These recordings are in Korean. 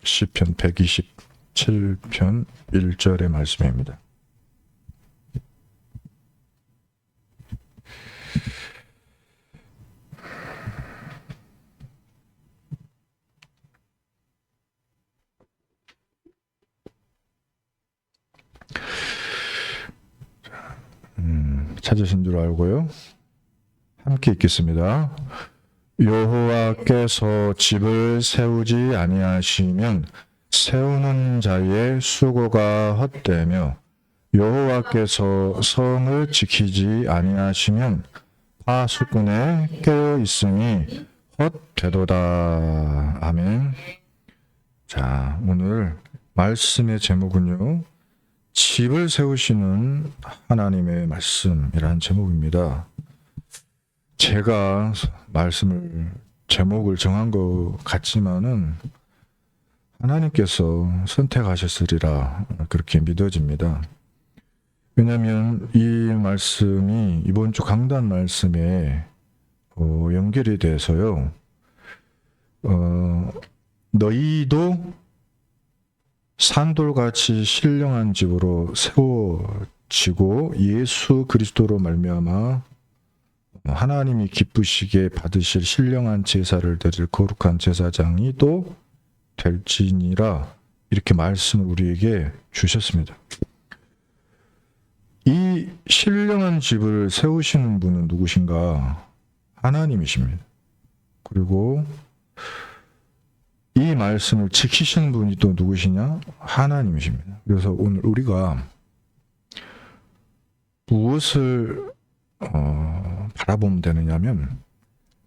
시편 127편 1절의 말씀입니다. 찾으신 줄 알고요. 함께 읽겠습니다. 여호와께서 집을 세우지 아니하시면 세우는 자의 수고가 헛되며 여호와께서 성을 지키지 아니하시면 파수꾼에 깨어 있음이 헛되도다. 아멘. 자, 오늘 말씀의 제목은요, 집을 세우시는 하나님의 말씀이라는 제목입니다. 제가 제목을 정한 것 같지만은 하나님께서 선택하셨으리라 그렇게 믿어집니다. 왜냐하면 이 말씀이 이번 주 강단 말씀에 연결이 돼서요. 너희도 산돌같이 신령한 집으로 세워지고 예수 그리스도로 말미암아 하나님이 기쁘시게 받으실 신령한 제사를 드릴 거룩한 제사장이 또 될지니라, 이렇게 말씀을 우리에게 주셨습니다. 이 신령한 집을 세우시는 분은 누구신가? 하나님이십니다. 그리고 이 말씀을 지키시는 분이 또 누구시냐? 하나님이십니다. 그래서 오늘 우리가 무엇을 바라보면 되느냐면,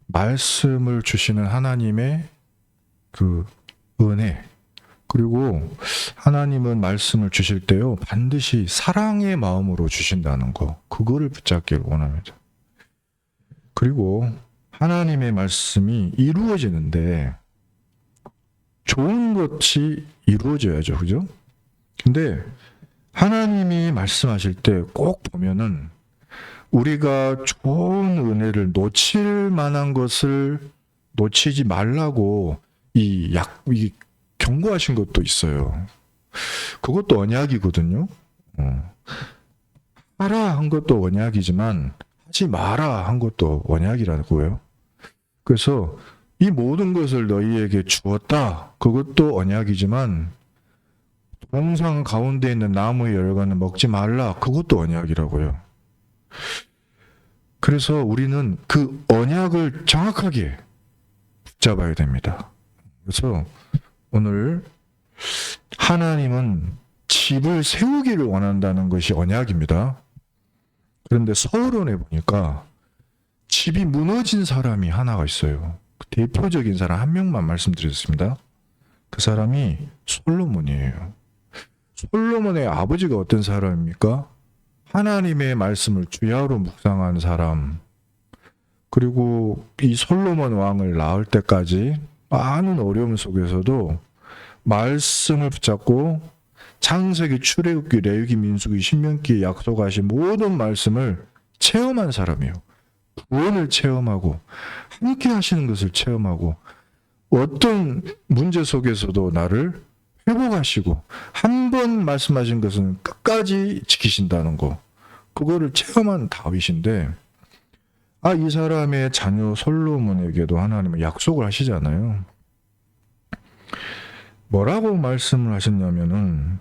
말씀을 주시는 하나님의 그 은혜, 그리고 하나님은 말씀을 주실 때요, 반드시 사랑의 마음으로 주신다는 거, 그거를 붙잡기를 원합니다. 그리고 하나님의 말씀이 이루어지는데 좋은 것이 이루어져야죠. 그죠? 근데 하나님이 말씀하실 때 꼭 보면은 우리가 좋은 은혜를 놓칠 만한 것을 놓치지 말라고 이 경고하신 것도 있어요. 그것도 언약이거든요. 하라 한 것도 언약이지만 하지 마라 한 것도 언약이라고요. 그래서 이 모든 것을 너희에게 주었다, 그것도 언약이지만 동상 가운데 있는 나무의 열과는 먹지 말라, 그것도 언약이라고요. 그래서 우리는 그 언약을 정확하게 붙잡아야 됩니다. 그래서 오늘 하나님은 집을 세우기를 원한다는 것이 언약입니다. 그런데 서론에 보니까 집이 무너진 사람이 하나가 있어요. 대표적인 사람 한 명만 말씀드렸습니다. 그 사람이 솔로몬이에요. 솔로몬의 아버지가 어떤 사람입니까? 하나님의 말씀을 주야로 묵상한 사람. 그리고 이 솔로몬 왕을 낳을 때까지 많은 어려움 속에서도 말씀을 붙잡고 창세기, 출애굽기, 레위기, 민수기, 신명기에 약속하신 모든 말씀을 체험한 사람이에요. 구원을 체험하고 함께 하시는 것을 체험하고 어떤 문제 속에서도 나를 회복하시고 한 번 말씀하신 것은 끝까지 지키신다는 거, 그거를 체험한 다윗인데, 이 사람의 자녀 솔로몬에게도 하나님은 약속을 하시잖아요. 뭐라고 말씀을 하셨냐면은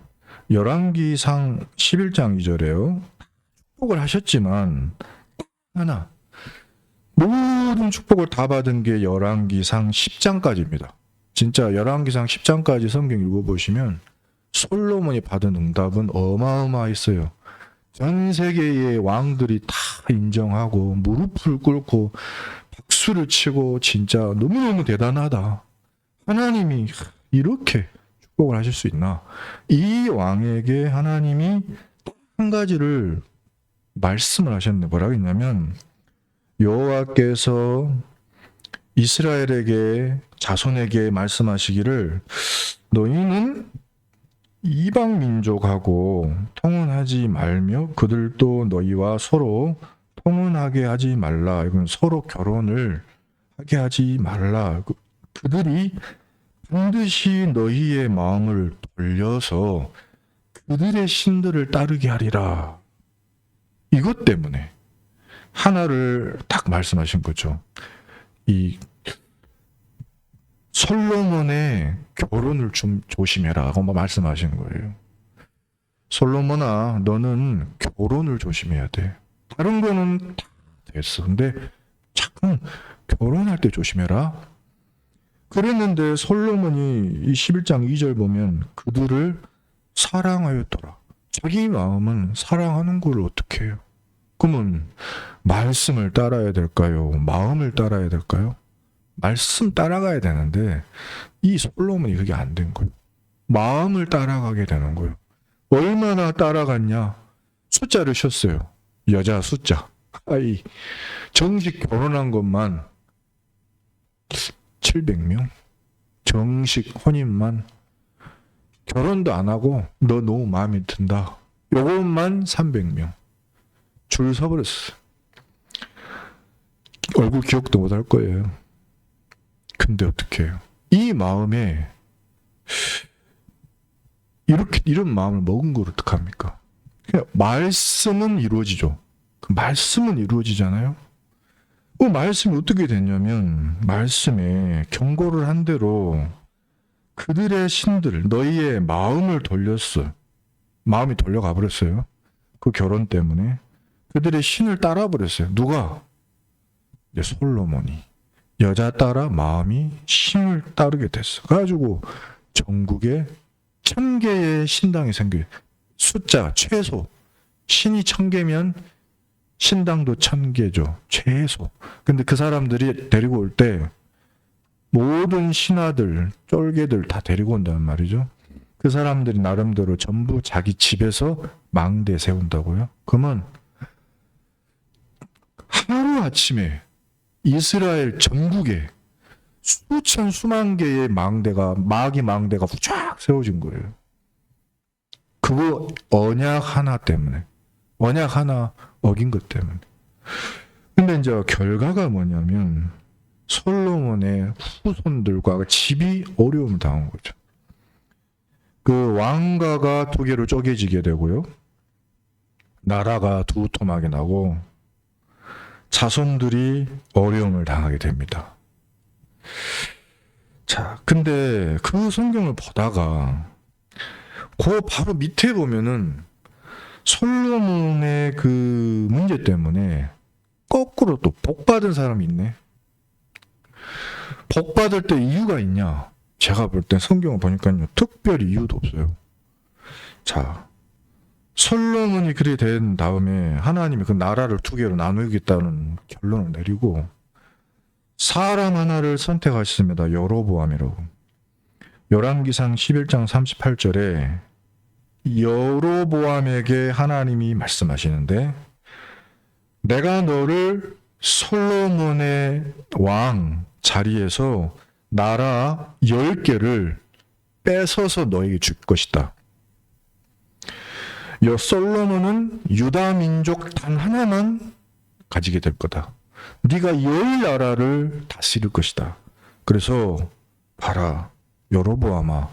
열왕기상 11장 2절에요. 축복을 하셨지만 하나, 모든 축복을 다 받은 게 열왕기상 10장까지입니다. 진짜 열왕기상 10장까지 성경 읽어보시면 솔로몬이 받은 응답은 어마어마했어요. 전 세계의 왕들이 다 인정하고 무릎을 꿇고 박수를 치고 진짜 너무너무 대단하다, 하나님이 이렇게 축복을 하실 수 있나. 이 왕에게 하나님이 한 가지를 말씀을 하셨네. 뭐라고 했냐면, 여호와께서 이스라엘에게, 자손에게 말씀하시기를 너희는 이방 민족하고 통혼하지 말며 그들도 너희와 서로 통혼하게 하지 말라. 이건 서로 결혼을 하게 하지 말라. 그들이 반드시 너희의 마음을 돌려서 그들의 신들을 따르게 하리라. 이것 때문에 하나를 딱 말씀하신 거죠. 이 솔로몬의 결혼을 좀 조심해라 하고 말씀하시는 거예요. 솔로몬아, 너는 결혼을 조심해야 돼. 다른 거는 다 됐어. 근데 자꾸 결혼할 때 조심해라. 그랬는데 솔로몬이 이 11장 2절 보면 그들을 사랑하였더라. 자기 마음은 사랑하는 걸 어떻게 해요? 그러면 말씀을 따라야 될까요? 마음을 따라야 될까요? 말씀 따라가야 되는데 이 솔로몬이 그게 안 된 거예요. 마음을 따라가게 되는 거예요. 얼마나 따라갔냐? 숫자를 셨어요. 여자 숫자. 아이, 정식 결혼한 것만 700명? 정식 혼인만? 결혼도 안 하고 너 너무 마음에 든다. 요것만 300명. 줄 서버렸어. 얼굴 기억도 못 할 거예요. 근데 어떻게 해요? 이 마음에 이런 마음을 먹은 걸 어떡합니까? 그냥 말씀은 이루어지죠. 그 말씀은 이루어지잖아요. 그 말씀이 어떻게 됐냐면 말씀에 경고를 한 대로 그들의 신들 너희의 마음을 돌렸어. 마음이 돌려가 버렸어요. 그 결혼 때문에 그들의 신을 따라 버렸어요. 누가? 이제 솔로몬이 여자 따라 마음이 신을 따르게 됐어. 그래가지고 전국에 1000개의 신당이 생겨요. 숫자 최소 신이 1000개면 신당도 1000개죠. 최소. 근데 그 사람들이 데리고 올 때 모든 신하들, 쫄개들 다 데리고 온단 말이죠. 그 사람들이 나름대로 전부 자기 집에서 망대 세운다고요. 그러면 하루아침에 이스라엘 전국에 수천 수만 개의 망대가 마귀 망대가 쫙 세워진 거예요. 그거 언약 하나 때문에, 언약 하나 어긴 것 때문에. 근데 이제 결과가 뭐냐면 솔로몬의 후손들과 집이 어려움을 당한 거죠. 그 왕가가 두 개로 쪼개지게 되고요. 나라가 두툼하게 나고 자손들이 어려움을 당하게 됩니다. 자, 근데 그 성경을 보다가 그 바로 밑에 보면은 솔로몬의 그 문제 때문에 거꾸로 또 복 받은 사람이 있네. 복 받을 때 이유가 있냐? 제가 볼 때 성경을 보니까요, 특별히 이유도 없어요. 자, 솔로몬이 그리 된 다음에 하나님이 그 나라를 두 개로 나누겠다는 결론을 내리고 사람 하나를 선택하셨습니다. 여로보암이라고. 열왕기상 11장 38절에 여로보암에게 하나님이 말씀하시는데 내가 너를 솔로몬의 왕 자리에서 나라 10개를 뺏어서 너에게 줄 것이다. 솔로몬은 유다 민족 단 하나만 가지게 될 거다. 네가 10나라를 다스릴 것이다. 그래서 봐라, 여로보암아,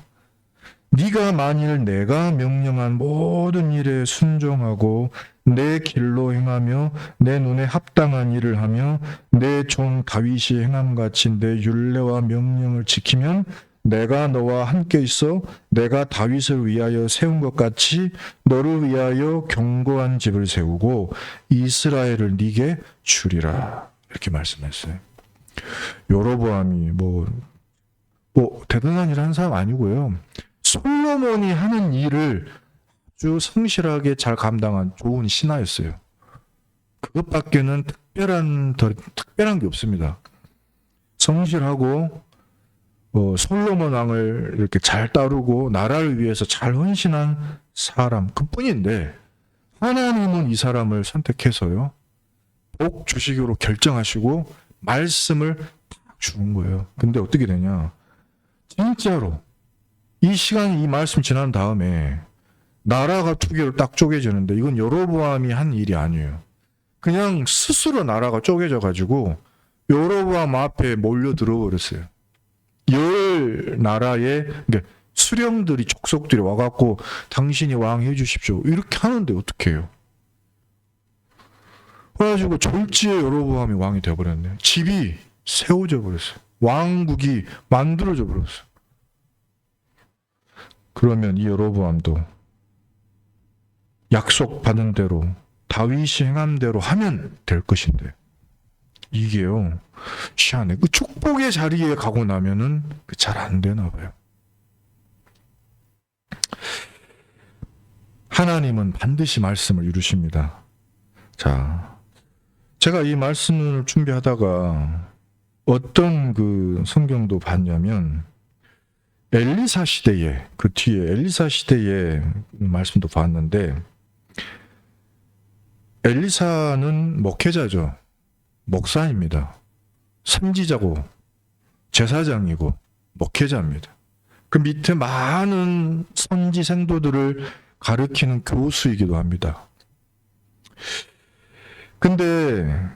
네가 만일 내가 명령한 모든 일에 순종하고 내 길로 행하며 내 눈에 합당한 일을 하며 내 종 다윗이 행함같이 내 율례와 명령을 지키면 내가 너와 함께 있어 내가 다윗을 위하여 세운 것 같이 너를 위하여 견고한 집을 세우고 이스라엘을 네게 주리라. 이렇게 말씀했어요. 여로보암이 뭐 대단한 일을 한 사람 아니고요. 솔로몬이 하는 일을 아주 성실하게 잘 감당한 좋은 신하였어요. 그것밖에는 특별한 게 없습니다. 성실하고 솔로몬 왕을 이렇게 잘 따르고 나라를 위해서 잘 헌신한 사람 그뿐인데 하나님은 이 사람을 선택해서요. 복 주시기로 결정하시고 말씀을 딱 주는 거예요. 근데 어떻게 되냐? 진짜로 이 시간이 이 말씀 지난 다음에 나라가 두 개로 딱 쪼개지는데 이건 여로보암이 한 일이 아니에요. 그냥 스스로 나라가 쪼개져 가지고 여로보암 앞에 몰려 들어버렸어요. 이스라엘 나라의 그러니까 수령들이 족속들이 와갖고 당신이 왕 해주십시오 이렇게 하는데 어떻게 해요? 그래가지고 졸지에 여로보암이 왕이 되어버렸네요. 집이 세워져 버렸어요. 왕국이 만들어져 버렸어요. 그러면 이 여로보암도 약속받은 대로 다윗이 행한 대로 하면 될 것인데 이게요 희한해. 그 축복의 자리에 가고 나면은 잘 안 되나 봐요. 하나님은 반드시 말씀을 이루십니다. 자, 제가 이 말씀을 준비하다가 어떤 그 성경도 봤냐면 엘리사 시대에 그 뒤에 엘리사 시대의 말씀도 봤는데 엘리사는 목회자죠. 목사입니다. 선지자고 제사장이고 목회자입니다. 그 밑에 많은 선지 생도들을 가르치는 교수이기도 합니다. 근데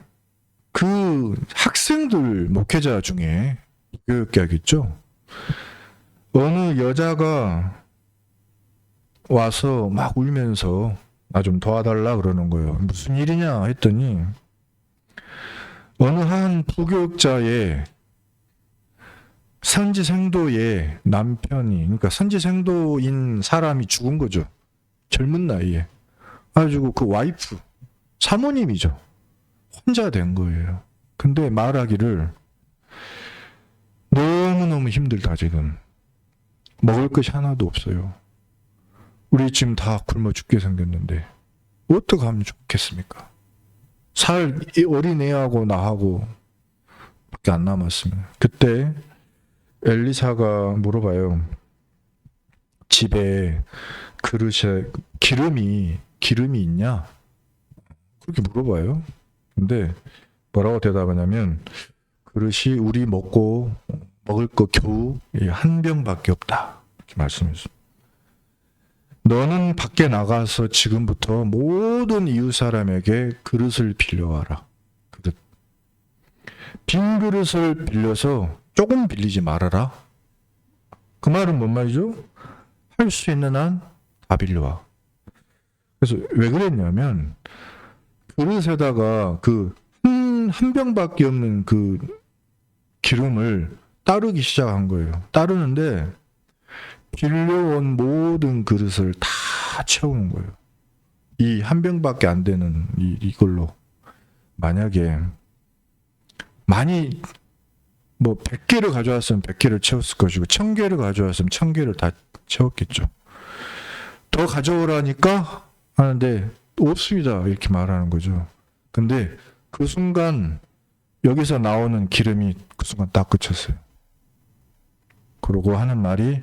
그 학생들 목회자 중에 교육계약있죠. 어느 여자가 와서 막 울면서 나 좀 도와달라 그러는 거예요. 무슨 일이냐 했더니 어느 한 부교육자의 선지생도의 남편이 그러니까 선지생도인 사람이 죽은 거죠. 젊은 나이에. 그래가지고 그 와이프 사모님이죠. 혼자 된 거예요. 근데 말하기를 너무너무 힘들다 지금. 먹을 것이 하나도 없어요. 우리 지금 다 굶어 죽게 생겼는데 어떻게 하면 좋겠습니까? 살 어린애하고 나하고 밖에 안 남았으면. 그때 엘리사가 물어봐요. 집에 그릇에 기름이 있냐? 그렇게 물어봐요. 근데 뭐라고 대답하냐면 그릇이 우리 먹을 거 겨우 한 병밖에 없다. 이렇게 말씀했어요. 너는 밖에 나가서 지금부터 모든 이웃 사람에게 그릇을 빌려와라. 그릇. 빈 그릇을 빌려서 조금 빌리지 말아라. 그 말은 뭔 말이죠? 할 수 있는 한 다 빌려와. 그래서 왜 그랬냐면 그릇에다가 그 한 병밖에 없는 그 기름을 따르기 시작한 거예요. 따르는데 빌려온 모든 그릇을 다 채우는 거예요. 이 한 병밖에 안 되는 이걸로. 만약에 많이 100개를 가져왔으면 100개를 채웠을 것이고 1000개를 가져왔으면 1000개를 다 채웠겠죠. 더 가져오라니까 하는데 없습니다. 이렇게 말하는 거죠. 근데 그 순간 여기서 나오는 기름이 그 순간 딱 그쳤어요. 그러고 하는 말이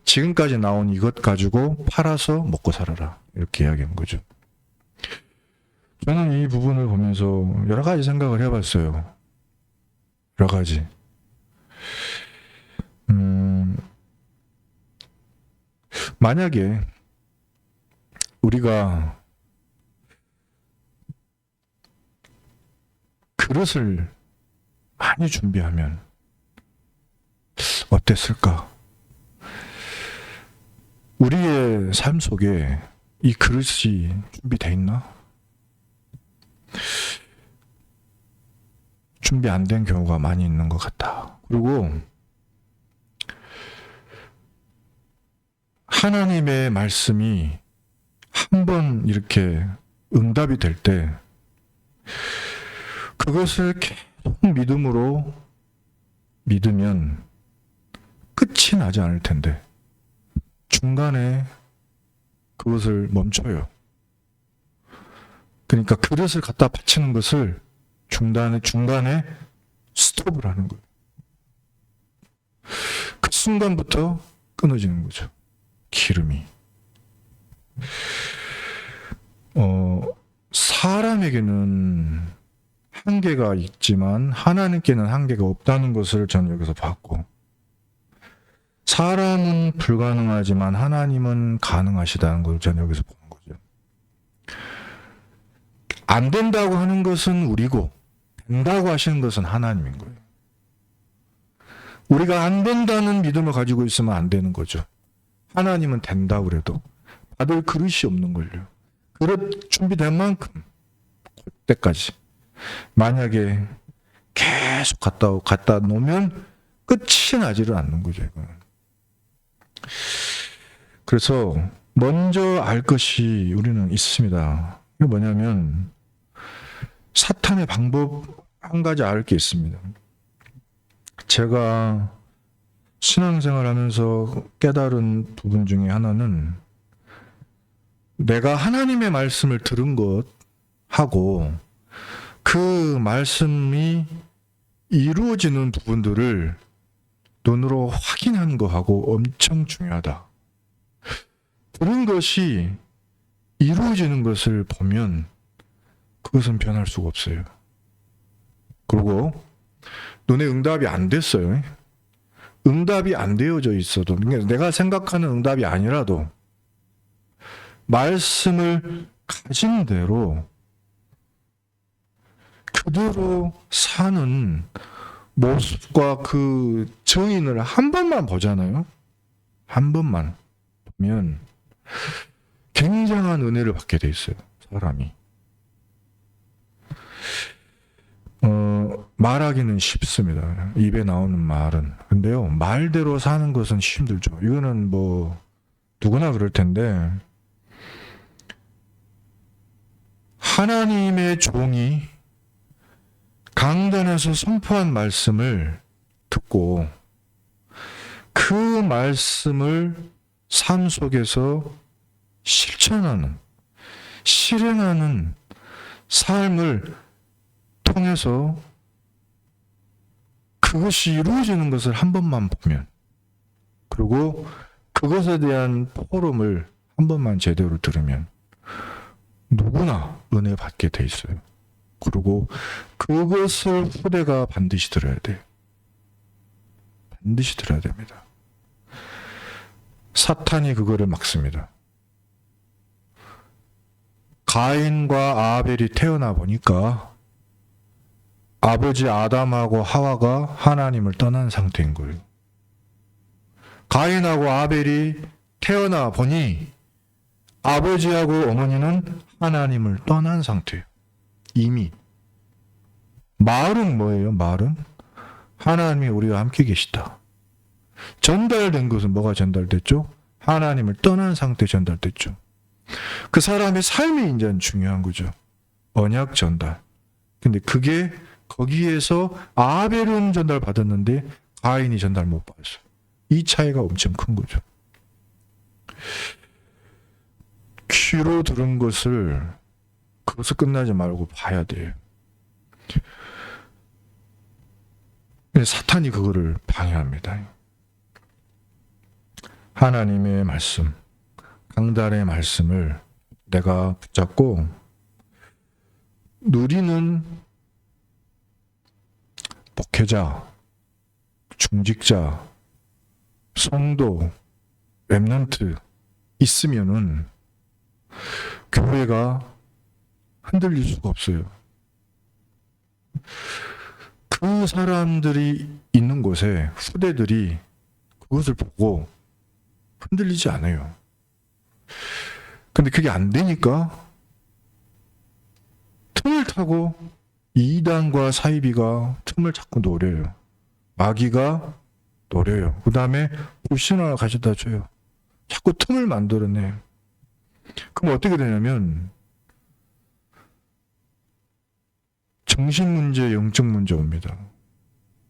지금까지 나온 이것 가지고 팔아서 먹고 살아라. 이렇게 이야기한 거죠. 저는 이 부분을 보면서 여러 가지 생각을 해봤어요. 여러 가지. 만약에 우리가 그릇을 많이 준비하면 어땠을까? 우리의 삶 속에 이 그릇이 준비되어 있나? 준비 안 된 경우가 많이 있는 것 같다. 그리고 하나님의 말씀이 한번 이렇게 응답이 될 때 그것을 계속 믿으면 끝이 나지 않을 텐데 중간에 그것을 멈춰요. 그러니까 그릇을 갖다 바치는 것을 중간에 스톱을 하는 거예요. 그 순간부터 끊어지는 거죠. 기름이. 사람에게는 한계가 있지만 하나님께는 한계가 없다는 것을 저는 여기서 봤고, 사람은 불가능하지만 하나님은 가능하시다는 걸 저는 여기서 보는 거죠. 안 된다고 하는 것은 우리고 된다고 하시는 것은 하나님인 거예요. 우리가 안 된다는 믿음을 가지고 있으면 안 되는 거죠. 하나님은 된다 그래도 받을 그릇이 없는 걸요. 그릇 준비된 만큼 그때까지 만약에 계속 갖다 놓으면 끝이 나지를 않는 거죠. 이거는. 그래서 먼저 알 것이 우리는 있습니다. 이게 뭐냐면 사탄의 방법 한 가지 알 게 있습니다. 제가 신앙생활 하면서 깨달은 부분 중에 하나는 내가 하나님의 말씀을 들은 것하고 그 말씀이 이루어지는 부분들을 눈으로 확인하는 거하고 엄청 중요하다. 들은 것이 이루어지는 것을 보면 그것은 변할 수가 없어요. 그리고 눈에 응답이 안 됐어요. 응답이 안 되어져 있어도 내가 생각하는 응답이 아니라도 말씀을 가진 대로 그대로 사는 모습과 그 증인을 한 번만 보잖아요. 한 번만 보면 굉장한 은혜를 받게 돼 있어요. 사람이. 말하기는 쉽습니다. 입에 나오는 말은. 근데요, 말대로 사는 것은 힘들죠. 이거는 뭐 누구나 그럴 텐데 하나님의 종이 강단에서 선포한 말씀을 듣고 그 말씀을 삶 속에서 실천하는, 실행하는 삶을 통해서 그것이 이루어지는 것을 한 번만 보면, 그리고 그것에 대한 포럼을 한 번만 제대로 들으면 누구나 은혜 받게 돼 있어요. 그리고 그것을 후대가 반드시 들어야 돼요. 반드시 들어야 됩니다. 사탄이 그거를 막습니다. 가인과 아벨이 태어나 보니까 아버지 아담하고 하와가 하나님을 떠난 상태인 거예요. 가인하고 아벨이 태어나 보니 아버지하고 어머니는 하나님을 떠난 상태예요. 이미. 말은 뭐예요? 말은 하나님이 우리와 함께 계시다. 전달된 것은 뭐가 전달됐죠? 하나님을 떠난 상태 전달됐죠. 그 사람의 삶이 이제 중요한 거죠. 언약 전달. 근데 그게 거기에서 아벨은 전달 받았는데 가인이 전달 못 받았어요. 이 차이가 엄청 큰 거죠. 귀로 들은 것을 그것을 끝나지 말고 봐야 돼요. 사탄이 그거를 방해합니다. 하나님의 말씀, 강단의 말씀을 내가 붙잡고 누리는 목회자, 중직자, 성도, 렘넌트 있으면은 교회가 흔들릴 수가 없어요. 그 사람들이 있는 곳에 후대들이 그것을 보고 흔들리지 않아요. 근데 그게 안 되니까 틈을 타고 이단과 사이비가 틈을 자꾸 노려요. 마귀가 노려요. 그 다음에 불신앙을 가져다 줘요. 자꾸 틈을 만들어내요. 그럼 어떻게 되냐면 정신 문제, 영적 문제 옵니다.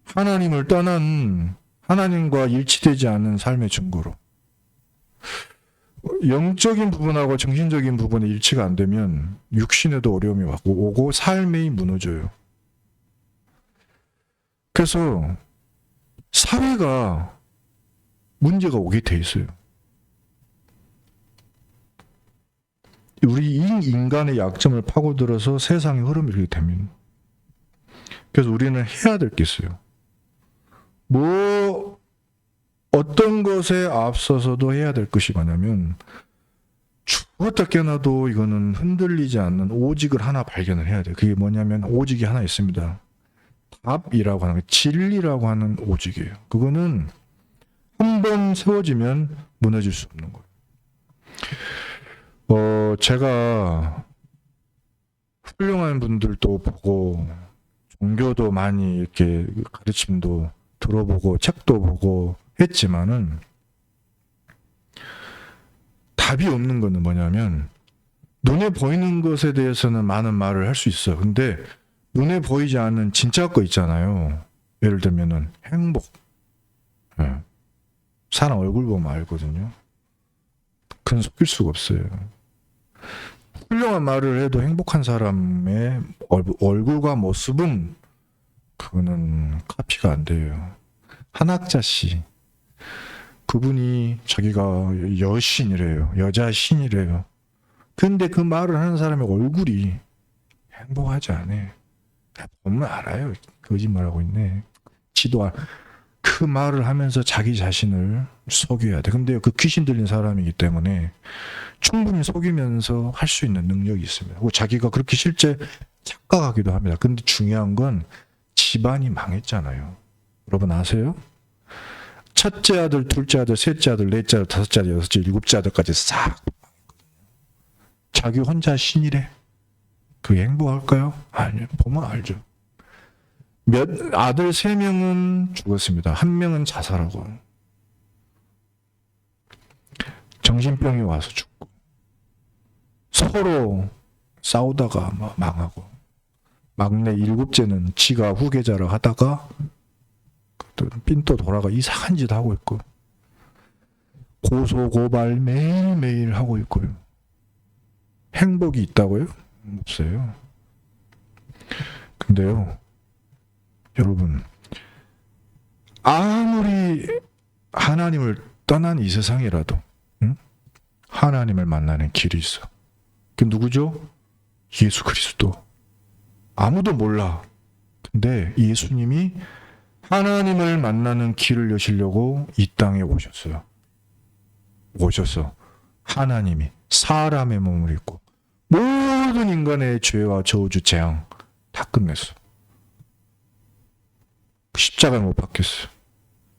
하나님을 떠난, 하나님과 일치되지 않은 삶의 증거로. 영적인 부분하고 정신적인 부분이 일치가 안 되면 육신에도 어려움이 오고 삶이 무너져요. 그래서 사회가 문제가 오게 돼 있어요. 우리 인간의 약점을 파고들어서 세상의 흐름이 이렇게 됩니다. 그래서 우리는 해야 될 게 있어요. 어떤 것에 앞서서도 해야 될 것이 뭐냐면 죽었다 깨어나도 이거는 흔들리지 않는 오직을 하나 발견을 해야 돼요. 그게 뭐냐면 오직이 하나 있습니다. 답이라고 하는 진리라고 하는 오직이에요. 그거는 한 번 세워지면 무너질 수 없는 거예요. 제가 훌륭한 분들도 보고 종교도 많이 이렇게 가르침도 들어보고 책도 보고 했지만은 답이 없는 거는 뭐냐면 눈에 보이는 것에 대해서는 많은 말을 할 수 있어요. 근데 눈에 보이지 않는 진짜 거 있잖아요. 예를 들면은 행복. 네. 사람 얼굴 보면 알거든요. 그건 속일 수가 없어요. 훌륭한 말을 해도 행복한 사람의 얼굴과 모습은 그거는 카피가 안 돼요. 한학자 씨, 그분이 자기가 여신이래요. 여자 신이래요. 근데 그 말을 하는 사람의 얼굴이 행복하지 않아요. 보면 알아요. 거짓말하고 있네. 지도 그 말을 하면서 자기 자신을 속여야 돼. 근데 그 귀신 들린 사람이기 때문에 충분히 속이면서 할 수 있는 능력이 있습니다. 그리고 자기가 그렇게 실제 착각하기도 합니다. 근데 중요한 건 집안이 망했잖아요. 여러분 아세요? 첫째 아들, 둘째 아들, 셋째 아들, 넷째 아들, 다섯째 아들, 여섯째, 일곱째 아들까지 싹 자기 혼자 신이래. 그게 행복할까요? 아니요. 보면 알죠. 아들 3명은 죽었습니다. 1명은 자살하고 정신병이 와서 죽고 서로 싸우다가 망하고 막내 7째는 지가 후계자를 하다가 삔또 돌아가 이상한 짓 하고 있고 고소고발 매일매일 하고 있고요. 행복이 있다고요? 없어요. 근데요, 여러분, 아무리 하나님을 떠난 이 세상이라도 하나님을 만나는 길이 있어. 그 누구죠? 예수 그리스도. 아무도 몰라. 근데 예수님이 하나님을 만나는 길을 여시려고 이 땅에 오셨어요. 오셔서 하나님이 사람의 몸을 입고 모든 인간의 죄와 저주, 재앙 다 끝냈어. 십자가에 못 박혔어.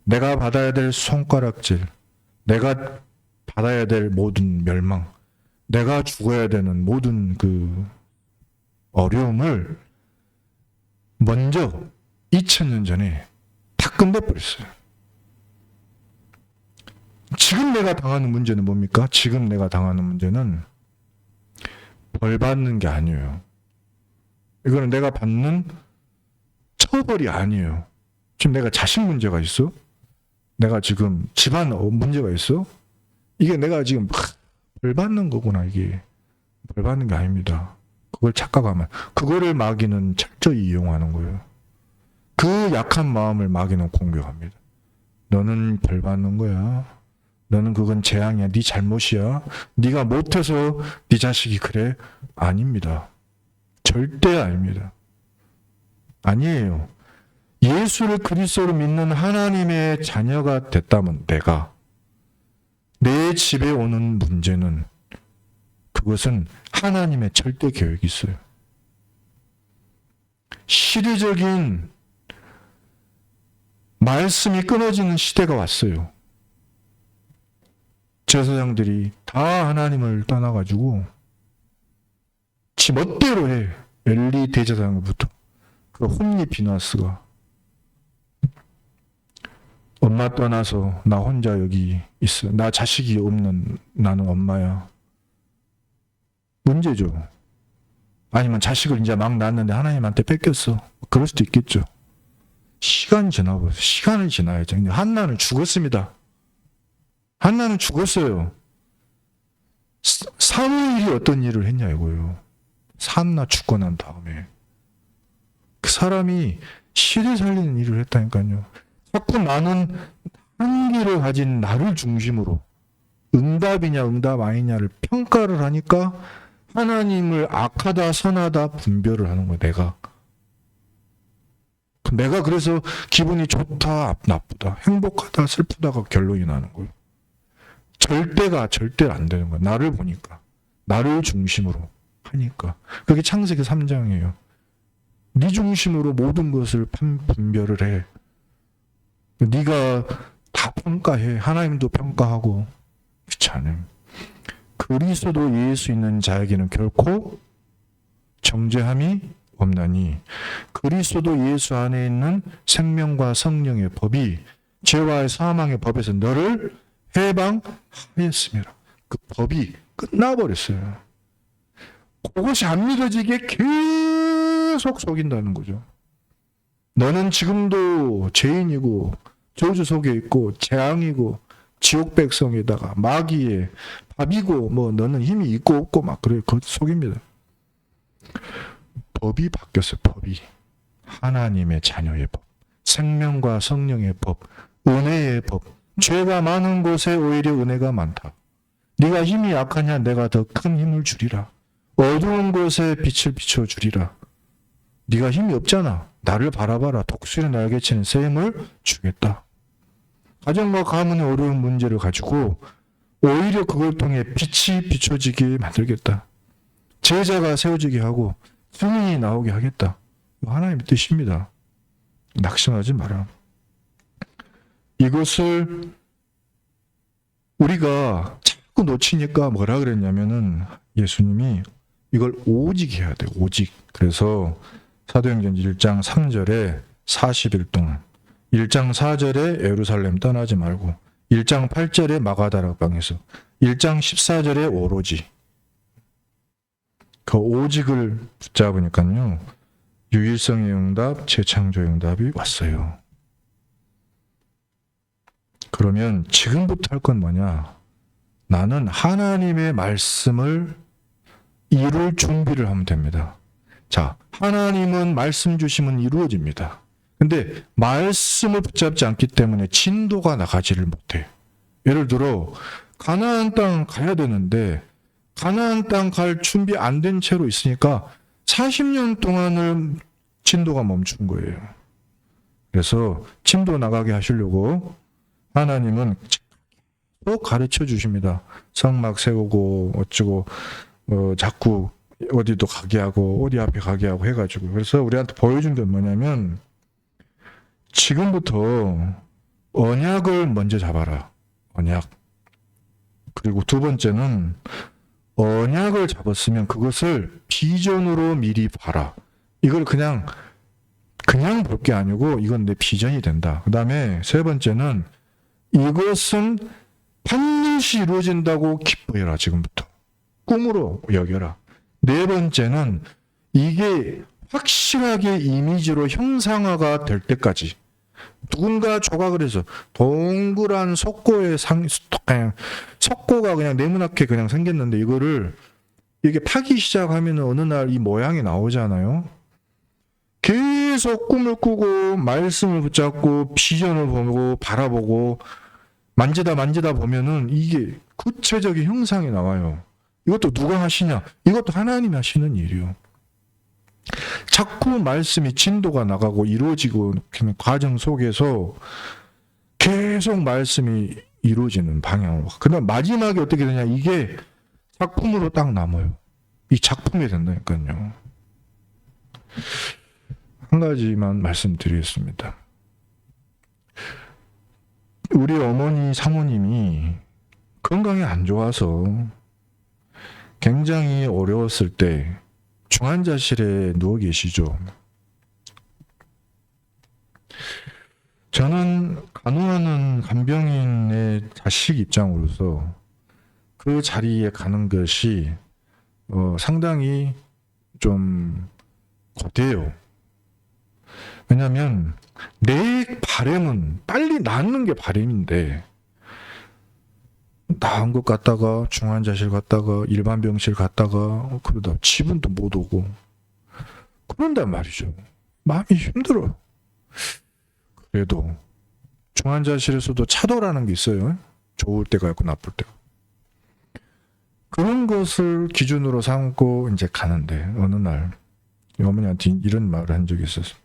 내가 받아야 될 손가락질, 내가 받아야 될 모든 멸망, 내가 죽어야 되는 모든 그 어려움을 먼저 2000년 전에 다 끝내버렸어요. 지금 내가 당하는 문제는 뭡니까? 지금 내가 당하는 문제는 벌 받는 게 아니에요. 이거는 내가 받는 처벌이 아니에요. 지금 내가 자식 문제가 있어? 내가 지금 집안 문제가 있어? 이게 내가 지금 벌 받는 거구나. 이게 벌 받는 게 아닙니다. 그걸 착각하면 그거를 마귀는 철저히 이용하는 거예요. 그 약한 마음을 마귀는 공격합니다. 너는 벌 받는 거야. 너는 그건 재앙이야. 네 잘못이야. 네가 못해서 네 자식이 그래? 아닙니다. 절대 아닙니다. 아니에요. 예수를 그리스도로 믿는 하나님의 자녀가 됐다면 내가 내 집에 오는 문제는 그것은 하나님의 절대 계획이 있어요. 시대적인 말씀이 끊어지는 시대가 왔어요. 제사장들이 다 하나님을 떠나가지고 지 멋대로 해. 엘리 대제사장부터 그 홈리 비나스가 엄마 떠나서 나 혼자 여기 있어. 나 자식이 없는 나는 엄마야. 문제죠. 아니면 자식을 이제 막 낳았는데 하나님한테 뺏겼어. 그럴 수도 있겠죠. 시간이 지나버렸어요. 시간이 지나야죠. 근데 한나는 죽었습니다. 한나는 죽었어요. 사무엘이 어떤 일을 했냐 이거예요. 한나 죽고 난 다음에 그 사람이 시대 살리는 일을 했다니까요. 자꾸 나는 한계를 가진 나를 중심으로 응답이냐 응답 아니냐를 평가를 하니까 하나님을 악하다 선하다 분별을 하는 거야. 내가 그래서 기분이 좋다 나쁘다 행복하다 슬프다가 결론이 나는 거예요. 절대 안 되는 거야. 나를 보니까 나를 중심으로 하니까 그게 창세기 3장이에요. 네 중심으로 모든 것을 분별을 해. 네가 다 평가해. 하나님도 평가하고. 귀찮음. 그리스도 예수 있는 자에게는 결코 정죄함이 없나니 그리스도 예수 안에 있는 생명과 성령의 법이 죄와 사망의 법에서 너를 해방하였습니다. 그 법이 끝나버렸어요. 그것이 안 믿어지게 계속 속인다는 거죠. 너는 지금도 죄인이고 저주 속에 있고 재앙이고 지옥 백성에다가 마귀의 밥이고 뭐 너는 힘이 있고 없고 막 그래 그 속입니다. 법이 바뀌었어요. 법이 하나님의 자녀의 법, 생명과 성령의 법, 은혜의 법. 죄가 많은 곳에 오히려 은혜가 많다. 네가 힘이 약하냐 내가 더 큰 힘을 주리라. 어두운 곳에 빛을 비춰주리라. 네가 힘이 없잖아. 나를 바라봐라. 독수리 날개치는 새 힘을 주겠다. 가정과 가문의 어려운 문제를 가지고 오히려 그걸 통해 빛이 비춰지게 만들겠다. 제자가 세워지게 하고 승인이 나오게 하겠다. 하나님의 뜻입니다. 낙심하지 마라. 이것을 우리가 자꾸 놓치니까 뭐라 그랬냐면은 예수님이 이걸 오직 해야 돼. 오직. 그래서 사도행전 1장 3절에 40일 동안 1장 4절에 예루살렘 떠나지 말고 1장 8절에 마가다락방에서 1장 14절에 오로지 그 오직을 붙잡으니까요. 유일성의 응답, 재창조의 응답이 왔어요. 그러면 지금부터 할 건 뭐냐? 나는 하나님의 말씀을 이룰 준비를 하면 됩니다. 자, 하나님은 말씀 주시면 이루어집니다. 근데 말씀을 붙잡지 않기 때문에 진도가 나가지를 못해. 예를 들어 가나안 땅 가야 되는데 가나안 땅 갈 준비 안 된 채로 있으니까 40년 동안은 진도가 멈춘 거예요. 그래서 진도 나가게 하시려고 하나님은 또 가르쳐 주십니다. 성막 세우고 어쩌고 자꾸 어디도 가게 하고 어디 앞에 가게 하고 해가지고 그래서 우리한테 보여준 게 뭐냐면 지금부터 언약을 먼저 잡아라. 언약. 그리고 두 번째는 언약을 잡았으면 그것을 비전으로 미리 봐라. 이걸 그냥 볼 게 아니고 이건 내 비전이 된다. 그 다음에 세 번째는 이것은 반드시 이루어진다고 기뻐해라. 지금부터. 꿈으로 여겨라. 네 번째는 이게 확실하게 이미지로 형상화가 될 때까지 누군가 조각을 해서 동그란 석고의 석고가 그냥 네모나게 그냥 생겼는데 이거를 이게 파기 시작하면 어느 날 이 모양이 나오잖아요. 계속 꿈을 꾸고 말씀을 붙잡고 비전을 보고 바라보고 만지다 보면은 이게 구체적인 형상이 나와요. 이것도 누가 하시냐? 이것도 하나님이 하시는 일이요. 자꾸 말씀이 진도가 나가고 이루어지고 과정 속에서 계속 말씀이 이루어지는 방향으로. 그러면 마지막에 어떻게 되냐? 이게 작품으로 딱 남아요. 이 작품이 된다니까요. 한 가지만 말씀드리겠습니다. 우리 어머니, 사모님이 건강이 안 좋아서 굉장히 어려웠을 때 중환자실에 누워 계시죠. 저는 간호하는 간병인의 자식 입장으로서 그 자리에 가는 것이 상당히 좀 고돼요. 왜냐하면 내 바람은 빨리 낫는 게 바람인데 나은 것 갔다가 중환자실 갔다가 일반 병실 갔다가 그러다 집은 또 못 오고 그런단 말이죠. 마음이 힘들어요. 그래도 중환자실에서도 차도라는 게 있어요. 좋을 때가 있고 나쁠 때가. 그런 것을 기준으로 삼고 이제 가는데 어느 날 어머니한테 이런 말을 한 적이 있었어요.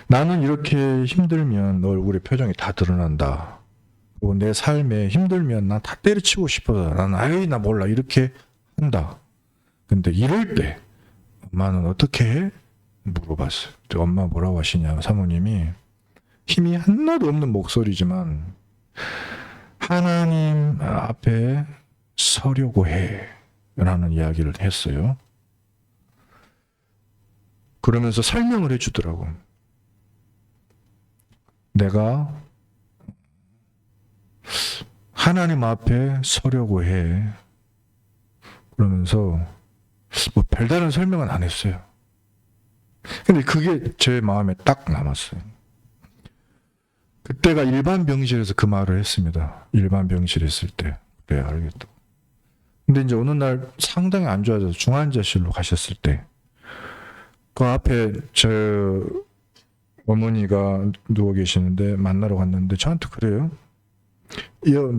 나는 이렇게 힘들면 너 얼굴에 표정이 다 드러난다. 내 삶에 힘들면 난 다 때려치고 싶어서 나는 아이 나 몰라 이렇게 한다. 근데 이럴 때 엄마는 어떻게 해? 물어봤어요. 엄마 뭐라고 하시냐. 사모님이 힘이 하나도 없는 목소리지만 하나님 앞에 서려고 해 라는 이야기를 했어요. 그러면서 설명을 해주더라고. 내가 하나님 앞에 서려고 해. 그러면서 뭐 별다른 설명은 안 했어요. 근데 그게 제 마음에 딱 남았어요. 그때가 일반 병실에서 그 말을 했습니다. 일반 병실에 있을 때. 그래, 알겠다. 근데 이제 어느 날 상당히 안 좋아져서 중환자실로 가셨을 때, 그 앞에 저 어머니가 누워 계시는데 만나러 갔는데 저한테 그래요.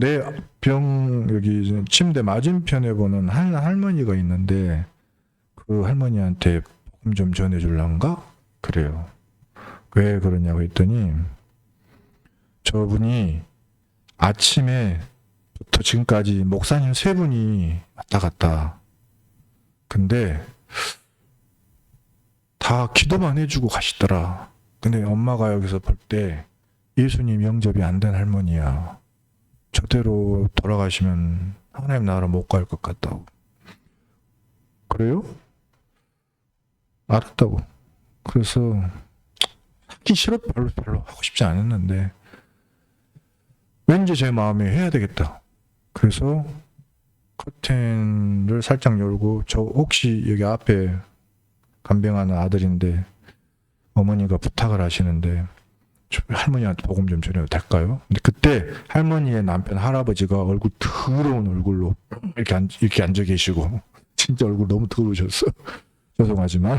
내 병 여기 침대 맞은편에 보는 할머니가 있는데 그 할머니한테 복음 좀 전해줄란가? 그래요. 왜 그러냐고 했더니 저분이 아침에부터 지금까지 목사님 3분이 왔다 갔다. 근데 다 기도만 해주고 가시더라. 근데 엄마가 여기서 볼 때 예수님 영접이 안 된 할머니야. 저대로 돌아가시면 하나님 나라 못 갈 것 같다고. 그래요? 알았다고. 그래서 하기 싫어 별로 하고 싶지 않았는데 왠지 제 마음에 해야 되겠다. 그래서 커튼을 살짝 열고 저 혹시 여기 앞에 간병하는 아들인데 어머니가 부탁을 하시는데 할머니한테 복음 좀 전해도 될까요? 근데 그때 할머니의 남편 할아버지가 얼굴 더러운 얼굴로 이렇게 앉아 계시고 진짜 얼굴 너무 더러우셨어. 죄송하지만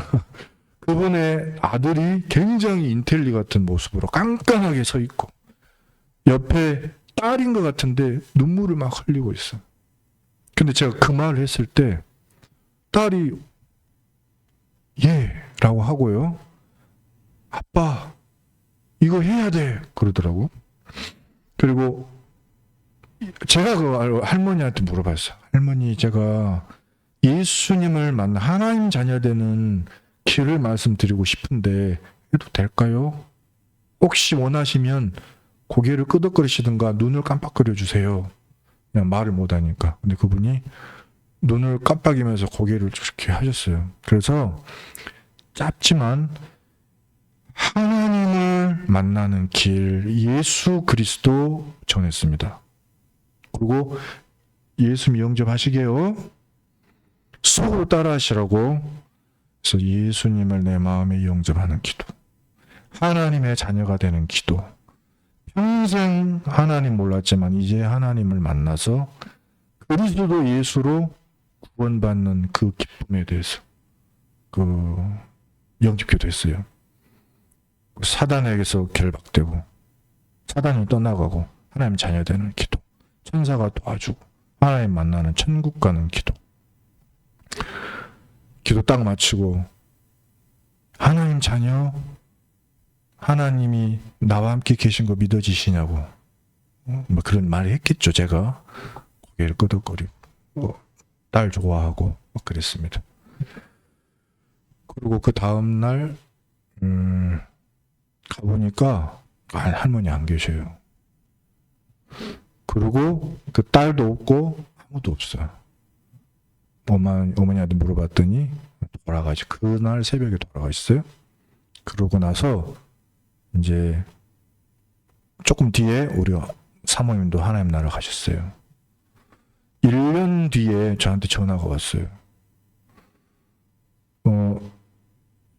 그분의 아들이 굉장히 인텔리 같은 모습으로 깐깐하게 서 있고 옆에 딸인 것 같은데 눈물을 막 흘리고 있어. 근데 제가 그 말을 했을 때 딸이 예 라고 하고요. 아빠 이거 해야 돼 그러더라고. 그리고 제가 그 할머니한테 물어봤어. 할머니 제가 예수님을 만나 하나님 자녀 되는 길을 말씀드리고 싶은데 해도 될까요? 혹시 원하시면 고개를 끄덕거리시든가 눈을 깜빡거려 주세요. 그냥 말을 못하니까. 근데 그분이 눈을 깜빡이면서 고개를 이렇게 하셨어요. 그래서 짧지만 하나님을 만나는 길 예수 그리스도 전했습니다. 그리고 예수님 영접하시게요. 속으로 따라하시라고. 그래서 예수님을 내 마음에 영접하는 기도. 하나님의 자녀가 되는 기도. 평생 하나님 몰랐지만 이제 하나님을 만나서 그리스도 예수로 구원받는 그 기쁨에 대해서 영접기도 했어요. 사단에게서 결박되고 사단이 떠나가고 하나님 자녀 되는 기도. 천사가 도와주고 하나님 만나는 천국 가는 기도. 기도 딱 마치고 하나님 자녀 하나님이 나와 함께 계신 거 믿어지시냐고 뭐 그런 말을 했겠죠. 제가 고개를 끄덕거리고 딸 좋아하고 그랬습니다. 그리고 그 다음날 가보니까 할머니 안 계셔요. 그리고 그 딸도 없고 아무도 없어요. 어머니한테 물어봤더니 그날 새벽에 돌아가셨어요. 그러고 나서 이제 조금 뒤에 우리 사모님도 하나님 나라 가셨어요. 1년 뒤에 저한테 전화가 왔어요.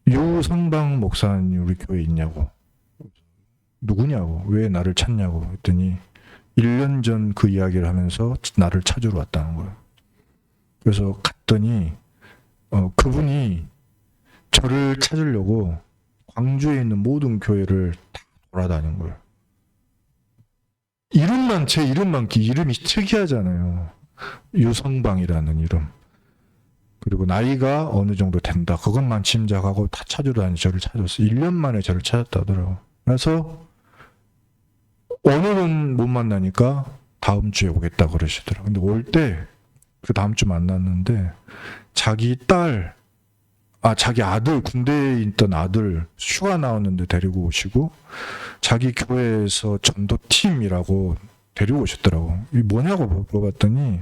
유성방 목사님 우리 교회에 있냐고. 누구냐고. 왜 나를 찾냐고 했더니 1년 전 그 이야기를 하면서 나를 찾으러 왔다는 거예요. 그래서 갔더니 그분이 저를 찾으려고 광주에 있는 모든 교회를 다 돌아다닌 거예요. 제 이름만 이름이 특이하잖아요. 유성방이라는 이름. 그리고 나이가 어느 정도 된다. 그것만 짐작하고 다 찾으러 다니 저를 찾았어요. 1년 만에 저를 찾았다더라고요. 그래서 오늘은 못 만나니까 다음 주에 오겠다 그러시더라고요. 근데 올 때 그 다음 주 만났는데 자기 딸 자기 아들, 군대에 있던 아들 휴가 나왔는데 데리고 오시고 자기 교회에서 전도팀이라고 데리고 오셨더라고. 이게 뭐냐고 물어봤더니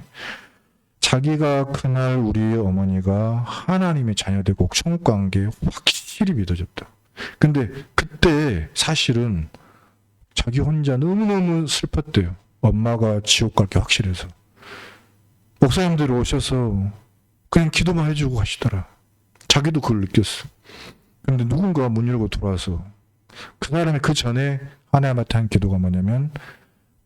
자기가 그날 우리 어머니가 하나님의 자녀되고 천국 간 게 확실히 믿어졌다. 근데 그때 사실은 자기 혼자 너무너무 슬펐대요. 엄마가 지옥 갈 게 확실해서. 목사님들이 오셔서 그냥 기도만 해주고 가시더라. 자기도 그걸 느꼈어. 근데 누군가 문 열고 들어와서 그 사람이 그 전에 하나님한테 한 기도가 뭐냐면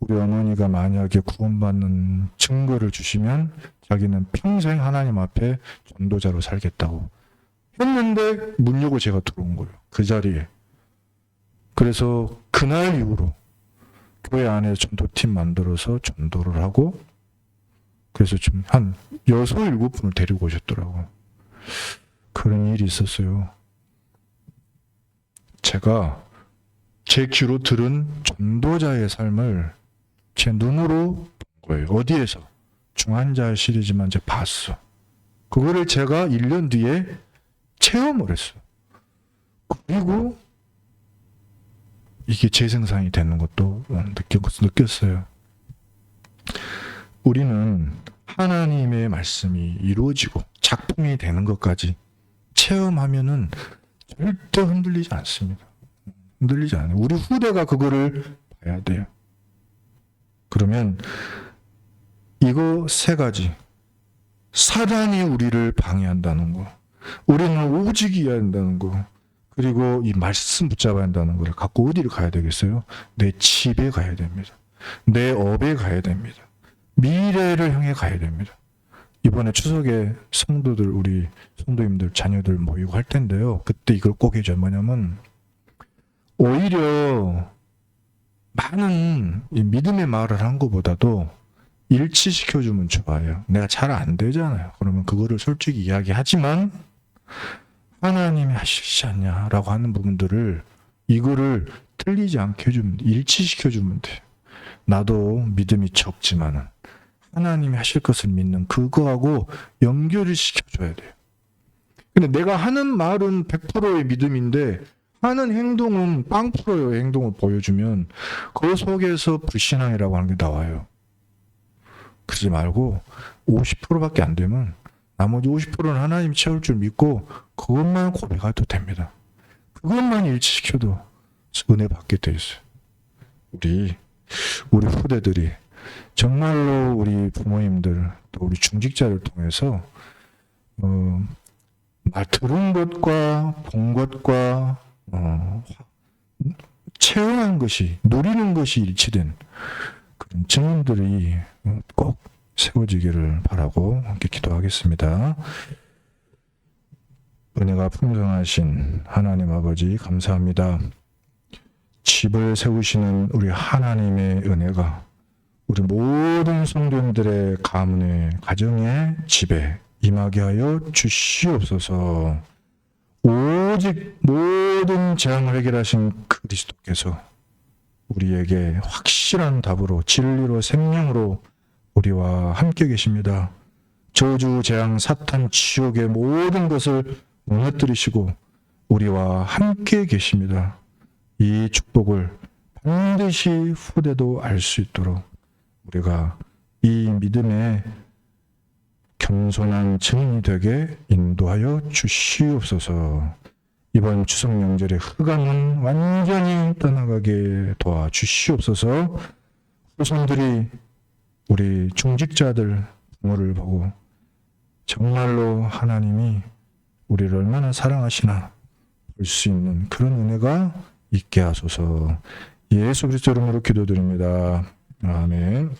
우리 어머니가 만약에 구원받는 증거를 주시면 자기는 평생 하나님 앞에 전도자로 살겠다고 했는데 문 열고 제가 들어온 거예요. 그 자리에. 그래서 그날 이후로 교회 안에 전도팀 만들어서 전도를 하고 그래서 좀 한 6, 7분을 데리고 오셨더라고. 그런 일이 있었어요. 제가 제 귀로 들은 전도자의 삶을 제 눈으로 본 거예요. 어디에서? 중환자 시리즈만 이제 봤어. 그거를 제가 1년 뒤에 체험을 했어. 그리고 이게 재생산이 되는 것도 느꼈어요. 우리는 하나님의 말씀이 이루어지고 작품이 되는 것까지 체험하면은 절대 흔들리지 않습니다. 흔들리지 않아요. 우리 후대가 그거를 봐야 돼요. 그러면 이거 3가지. 사단이 우리를 방해한다는 거. 우리는 오직이어야 한다는 거. 그리고 이 말씀 붙잡아야 한다는 걸 갖고 어디를 가야 되겠어요? 내 집에 가야 됩니다. 내 업에 가야 됩니다. 미래를 향해 가야 됩니다. 이번에 추석에 성도들, 우리 성도님들, 자녀들 모이고 할 텐데요. 그때 이걸 꼭 해줘요. 뭐냐면, 오히려 많은 이 믿음의 말을 한 것보다도 일치시켜주면 좋아요. 내가 잘 안 되잖아요. 그러면 그거를 솔직히 이야기하지만, 하나님이 하시지 않냐라고 하는 부분들을 이거를 틀리지 않게 해주면, 일치시켜주면 돼요. 나도 믿음이 적지만은 하나님이 하실 것을 믿는 그거하고 연결을 시켜줘야 돼요. 근데 내가 하는 말은 100%의 믿음인데 하는 행동은 0%의 행동을 보여주면 그 속에서 불신앙이라고 하는 게 나와요. 그러지 말고 50%밖에 안 되면 나머지 50%는 하나님이 채울 줄 믿고 그것만 고백해도 됩니다. 그것만 일치시켜도 은혜 받게 돼 있어요. 우리 후대들이 정말로 우리 부모님들 또 우리 중직자를 통해서 말 들은 것과 본 것과 체험한 것이, 누리는 것이 일치된 그런 증인들이 꼭 세워지기를 바라고 함께 기도하겠습니다. 은혜가 풍성하신 하나님 아버지 감사합니다. 집을 세우시는 우리 하나님의 은혜가 우리 모든 성도님들의 가문에, 가정에, 집에 임하게 하여 주시옵소서. 오직 모든 재앙을 해결하신 그리스도께서 우리에게 확실한 답으로, 진리로, 생명으로 우리와 함께 계십니다. 저주, 재앙, 사탄, 지옥의 모든 것을 무너뜨리시고 우리와 함께 계십니다. 이 축복을 반드시 후대도 알 수 있도록 우리가 이 믿음의 겸손한 증인이 되게 인도하여 주시옵소서. 이번 추석 명절의 흑암은 완전히 떠나가게 도와주시옵소서. 후손들이 우리 중직자들 부모를 보고 정말로 하나님이 우리를 얼마나 사랑하시나 볼 수 있는 그런 은혜가 있게 하소서. 예수 그리스도 이름으로 기도드립니다. 아멘.